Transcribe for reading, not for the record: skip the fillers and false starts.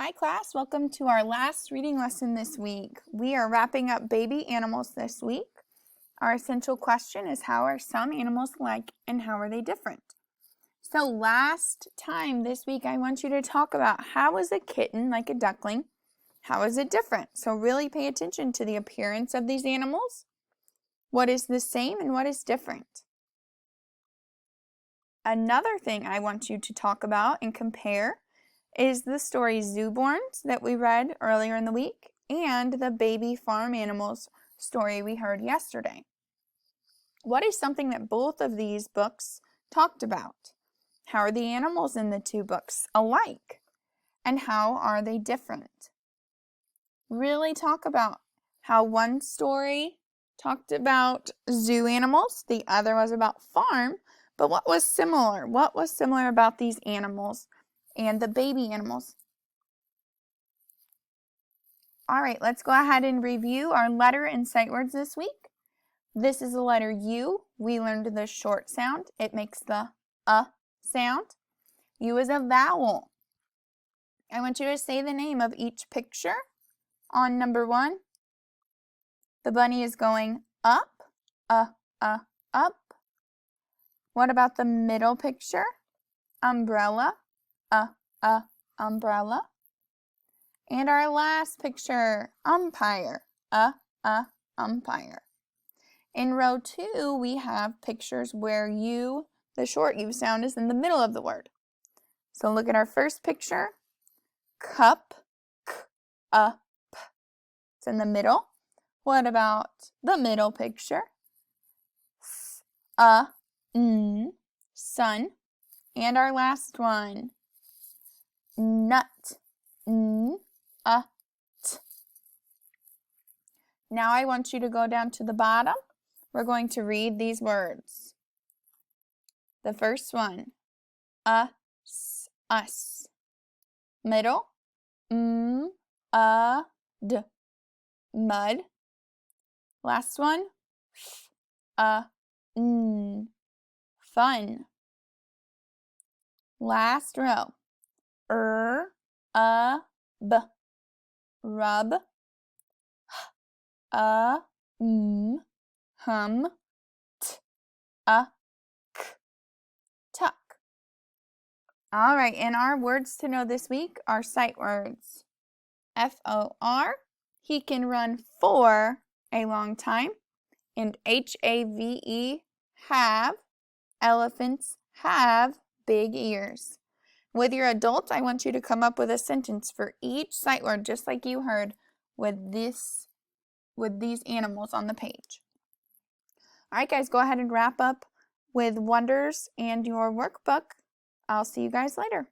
Hi class, welcome to our last reading lesson this week. We are wrapping up baby animals this week. Our essential question is, how are some animals alike and how are they different? So last time this week I want you to talk about how is a kitten, like a duckling, how is it different? So really pay attention to the appearance of these animals. What is the same and what is different? Another thing I want you to talk about and compare is the story Zooborns that we read earlier in the week and the baby farm animals story we heard yesterday. What is something that both of these books talked about? How are the animals in the two books alike? And how are they different? Really talk about how one story talked about zoo animals, the other was about farm, but what was similar? What was similar about these animals and the baby animals? All right, let's go ahead and review our letter and sight words this week. This is the letter U. We learned the short sound. It makes the sound. U is a vowel. I want you to say the name of each picture. On number 1, the bunny is going up, up. What about the middle picture? Umbrella, umbrella. And our last picture, umpire, umpire. In row 2, we have pictures where U, the short U sound, is in the middle of the word. So look at our first picture, cup, p. It's in the middle. What about the middle picture? Sun. And our last one, nut, t. Now I want you to go down to the bottom. We're going to read these words. The first one, us. Middle, d, mud. Last one, fun. Last row, b, rub, hum, t, k, tuck. All right, and our words to know this week are sight words. FOR, he can run for a long time. And HAVE, have, elephants have big ears. With your adults, I want you to come up with a sentence for each sight word, just like you heard with these animals on the page. All right, guys, go ahead and wrap up with Wonders and your workbook. I'll see you guys later.